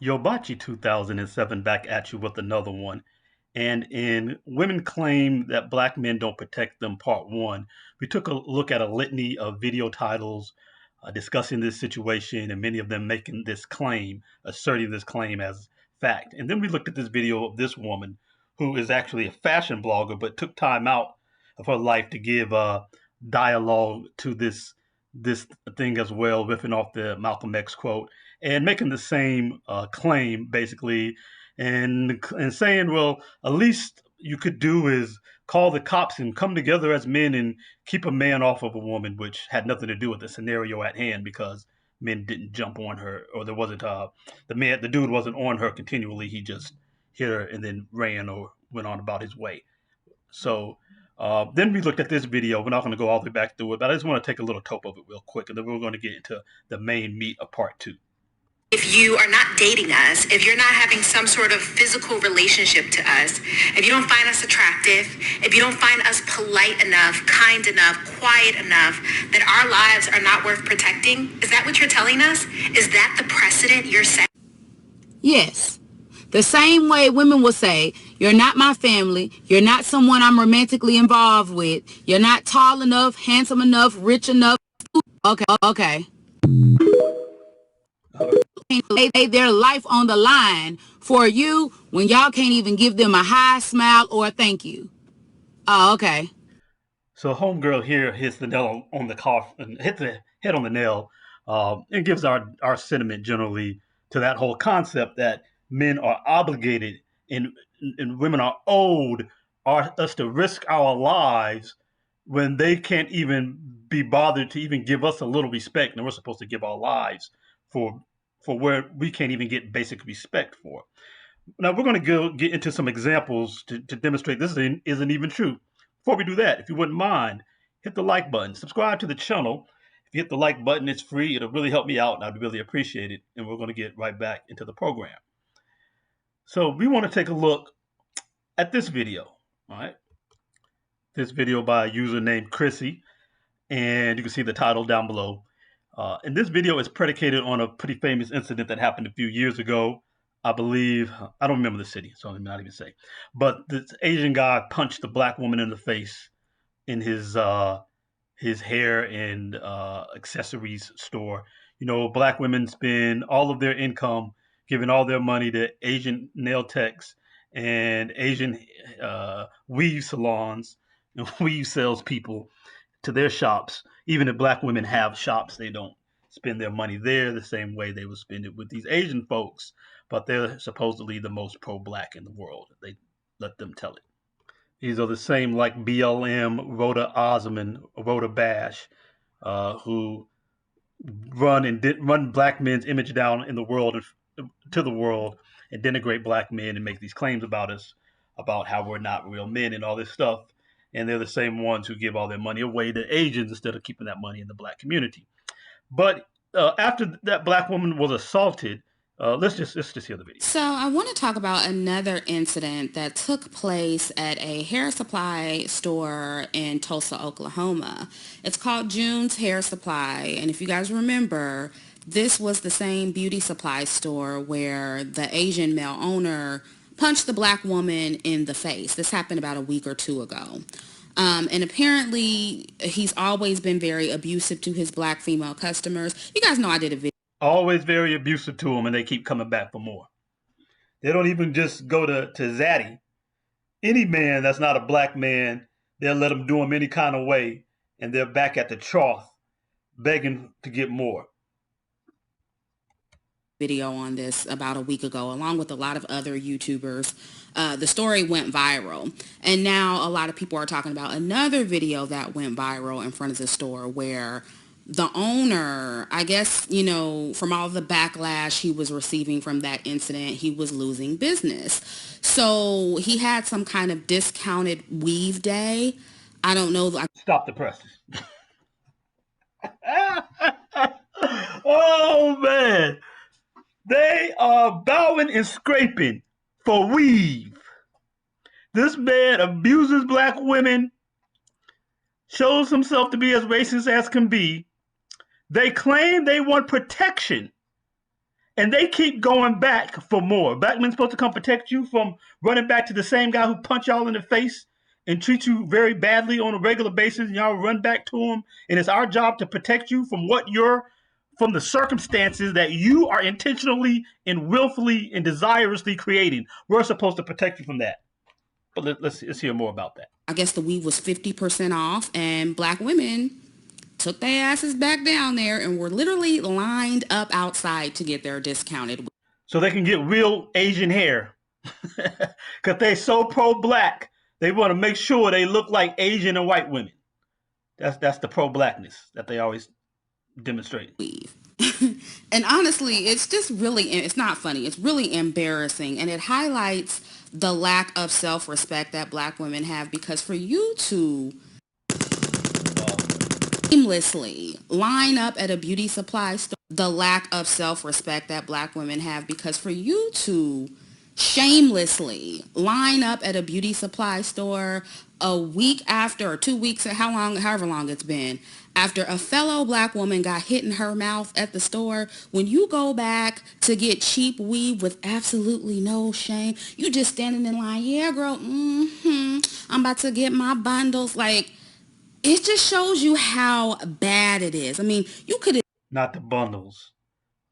Yobachi 2007 back at you with another one. And in Women Claim That Black Men Don't Protect Them, Part 1, we took a look at a litany of video titles discussing this situation and many of them making this claim, asserting this claim as fact. And then we looked at this video of this woman who is actually a fashion blogger but took time out of her life to give dialogue to this thing as well, riffing off the Malcolm X quote and making the same claim basically, and saying, well, at least you could do is call the cops and come together as men and keep a man off of a woman, which had nothing to do with the scenario at hand because men didn't jump on her, or there wasn't the dude wasn't on her continually. He just hit her and then ran or went on about his way. So then we looked at this video. We're not going to go all the way back through it, but I just want to take a little tope of it real quick, and then we're going to get into the main meat of part two. If you are not dating us, if you're not having some sort of physical relationship to us, if you don't find us attractive, if you don't find us polite enough, kind enough, quiet enough, that our lives are not worth protecting, is that what you're telling us? Is that the precedent you're setting? Yes. The same way women will say, you're not my family, you're not someone I'm romantically involved with, you're not tall enough, handsome enough, rich enough. Okay. Lay their life on the line for you when y'all can't even give them a hi, smile, or a thank you. Oh, okay. So homegirl here hits the nail on the coffin, and hits the head on the nail, and gives our sentiment generally to that whole concept that men are obligated and women are owed us to risk our lives when they can't even be bothered to even give us a little respect, and we're supposed to give our lives for where we can't even get basic respect for. Now we're going to get into some examples to demonstrate this isn't even true. Before we do that, if you wouldn't mind, hit the like button, subscribe to the channel. If you hit the like button, it's free. It'll really help me out, and I'd really appreciate it. And we're going to get right back into the program. So we want to take a look at this video. All right, this video by a user named Chrissy, and you can see the title down below. And this video is predicated on a pretty famous incident that happened a few years ago. I believe, I don't remember the city, so I'm not even say. But this Asian guy punched the black woman in the face in his hair and accessories store. You know, black women spend all of their income giving all their money to Asian nail techs and Asian weave salons and weave salespeople to their shops. Even if black women have shops, they don't spend their money there the same way they would spend it with these Asian folks. But they're supposedly the most pro-black in the world. They let them tell it. These are the same like BLM, Rhoda Osman, Rhoda Bash, who run black men's image down in the world to the world and denigrate black men and make these claims about us, about how we're not real men and all this stuff. And they're the same ones who give all their money away to Asians instead of keeping that money in the black community. But after that black woman was assaulted, let's just hear the video. So I want to talk about another incident that took place at a hair supply store in Tulsa, Oklahoma. It's called June's Hair Supply, and if you guys remember, this was the same beauty supply store where the Asian male owner punched the black woman in the face. This happened about a week or two ago. And apparently, he's always been very abusive to his black female customers. You guys know I did a video. Always very abusive to them, and they keep coming back for more. They don't even just go to Zaddy. Any man that's not a black man, they'll let them do him any kind of way, and they're back at the trough begging to get more. Video on this about a week ago, along with a lot of other YouTubers. The story went viral, and now a lot of people are talking about another video that went viral in front of the store where the owner, I guess, you know, from all the backlash he was receiving from that incident, he was losing business. So he had some kind of discounted weave day. I don't know. Stop the presses. Oh, man. They are bowing and scraping for weave. This man abuses black women, shows himself to be as racist as can be. They claim they want protection. And they keep going back for more. Black men supposed to come protect you from running back to the same guy who punched y'all in the face and treat you very badly on a regular basis, and y'all run back to him. And it's our job to protect you from from the circumstances that you are intentionally and willfully and desirously creating. We're supposed to protect you from that. But let's hear more about that. I guess the weave was 50% off, and black women took their asses back down there and were literally lined up outside to get their discounted. So they can get real Asian hair. Because they're so pro-black, they want to make sure they look like Asian and white women. That's the pro-blackness that they always demonstrate. And honestly, it's just really, it's not funny. It's really embarrassing. And it highlights the lack of self-respect that black women have, because for you to seamlessly line up at a beauty supply store, the lack of self-respect that black women have, because for you to shamelessly line up at a beauty supply store a week after, or 2 weeks, or however long it's been, after a fellow black woman got hit in her mouth at the store, when you go back to get cheap weave with absolutely no shame, you just standing in line, yeah girl, I'm about to get my bundles. Like, it just shows you how bad it is. I mean, you could... Not the bundles.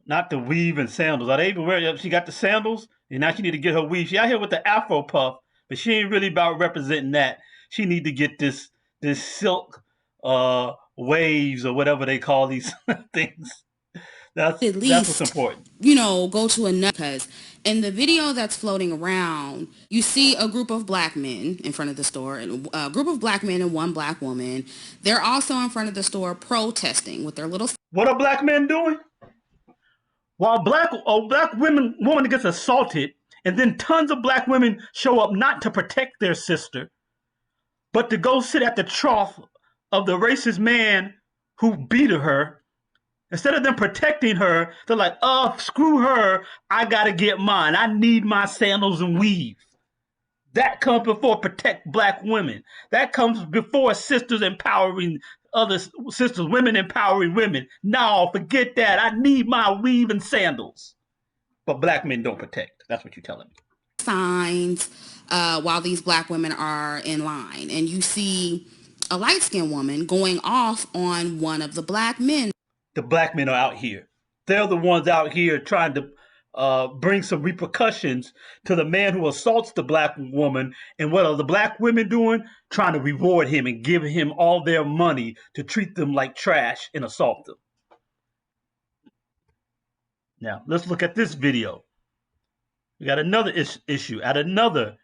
Not the weave and sandals. Are they even wearing... She got the sandals, and now she need to get her weave. She out here with the Afro puff, but she ain't really about representing that. She need to get this silk waves or whatever they call these things. That's what's important. Go to another, because in the video that's floating around, you see a group of black men in front of the store, and a group of black men and one black woman. They're also in front of the store protesting with their little... What are black men doing? While a black woman gets assaulted, and then tons of black women show up not to protect their sister, but to go sit at the trough of the racist man who beat her. Instead of them protecting her, they're like, oh, screw her. I got to get mine. I need my sandals and weave. That comes before protect black women. That comes before sisters empowering other sisters, women empowering women. No, forget that. I need my weave and sandals. But black men don't protect. That's what you're telling me. Signs while these black women are in line. And you see a light-skinned woman going off on one of the black men. The black men are out here. They're the ones out here trying to bring some repercussions to the man who assaults the black woman. And what are the black women doing? Trying to reward him and give him all their money to treat them like trash and assault them. Now, let's look at this video. We got another issue at another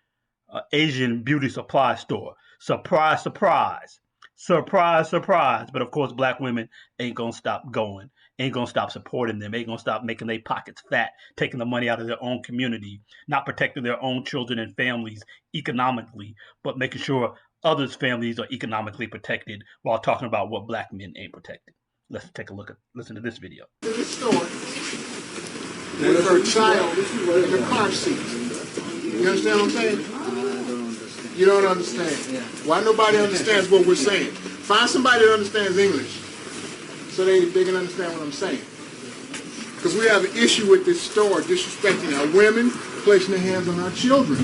Asian beauty supply store. Surprise, surprise. Surprise, surprise. But of course, black women ain't going to stop going, ain't going to stop supporting them, ain't going to stop making their pockets fat, taking the money out of their own community, not protecting their own children and families economically, but making sure others' families are economically protected while talking about what black men ain't protected. Let's take a listen to this video. In the store with her child in the car seat. You understand what I'm saying? You don't understand. Why nobody understands what we're saying? Find somebody that understands English so they can understand what I'm saying. Because we have an issue with this store disrespecting our women, placing their hands on our children.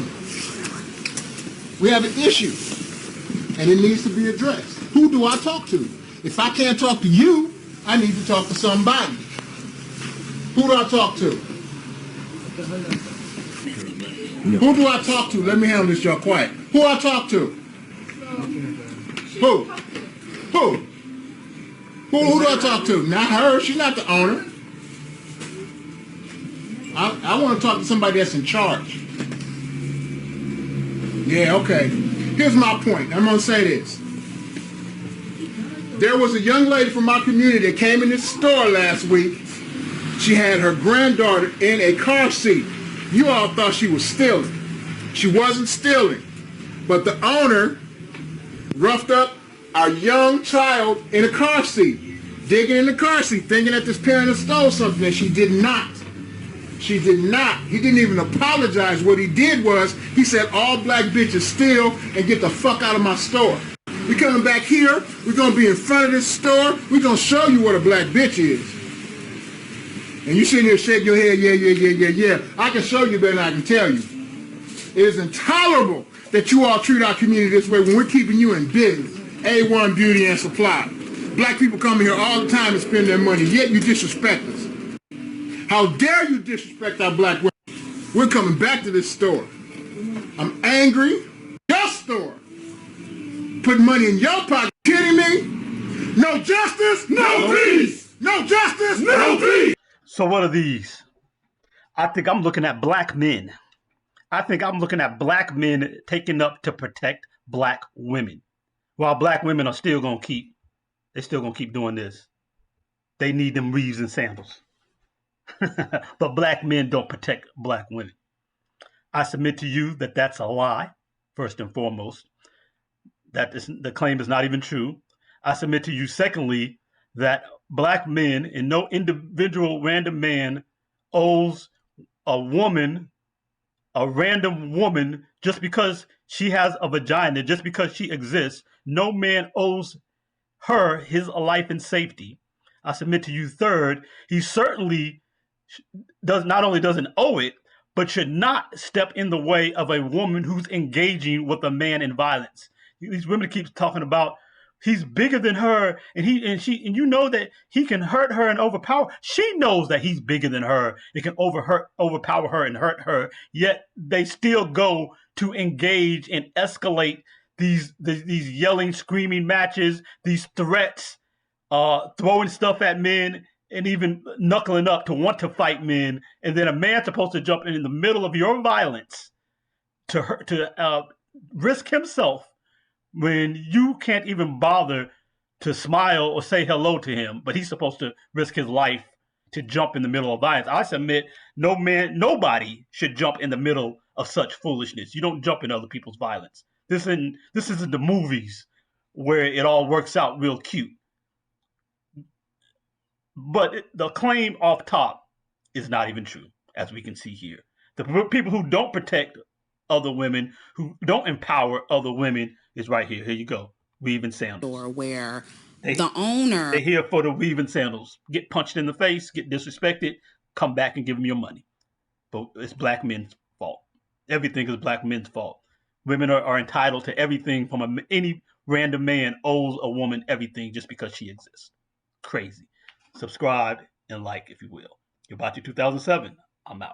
We have an issue, and it needs to be addressed. Who do I talk to? If I can't talk to you, I need to talk to somebody. Who do I talk to? Who do I talk to? Let me handle this, y'all quiet. Who I talk to? Who? Who do I talk to? Not her. She's not the owner. I want to talk to somebody that's in charge. Yeah, okay. Here's my point. I'm going to say this. There was a young lady from our community that came in this store last week. She had her granddaughter in a car seat. You all thought she was stealing. She wasn't stealing. But the owner roughed up our young child in a car seat, digging in the car seat, thinking that this parent had stole something, and she did not. She did not. He didn't even apologize. What he did was, he said, all black bitches steal and get the fuck out of my store. We're coming back here. We're going to be in front of this store. We're going to show you what a black bitch is. And you sitting here shaking your head, yeah. I can show you better than I can tell you. It is intolerable that you all treat our community this way when we're keeping you in business. A1 Beauty and Supply. Black people come here all the time and spend their money, yet you disrespect us. How dare you disrespect our black women? We're coming back to this store. I'm angry. Your store. Putting money in your pocket. Kidding me? No justice, no peace. No justice, no peace. So what are these? I think I'm looking at black men. I think I'm looking at black men taking up to protect black women. While black women are still gonna keep doing this. They need them weaves and sandals. But black men don't protect black women. I submit to you that that's a lie, first and foremost. The claim is not even true. I submit to you, secondly, that black men and no individual random man owes a woman, a random woman, just because she has a vagina, just because she exists. No man owes her his life and safety. I submit to you, third, he certainly not only doesn't owe it, but should not step in the way of a woman who's engaging with a man in violence. These women keep talking about he's bigger than her, and you know that he can hurt her and overpower. She knows that he's bigger than her. It can overpower her and hurt her. Yet they still go to engage and escalate these yelling, screaming matches, these threats, throwing stuff at men, and even knuckling up to want to fight men. And then a man's supposed to jump in the middle of your violence to risk himself when you can't even bother to smile or say hello to him, but he's supposed to risk his life to jump in the middle of violence. I submit nobody should jump in the middle of such foolishness. You don't jump in other people's violence. This isn't the movies where it all works out real cute. But the claim off top is not even true, as we can see here. The people who don't protect other women, who don't empower other women, is right here. Here you go. Weaving sandals. Or where the owner... They're here for the weaving sandals. Get punched in the face, get disrespected, come back and give them your money. But it's black men's fault. Everything is black men's fault. Women are entitled to everything from any random man owes a woman everything just because she exists. Crazy. Subscribe and like, if you will. You're about to 2007. I'm out.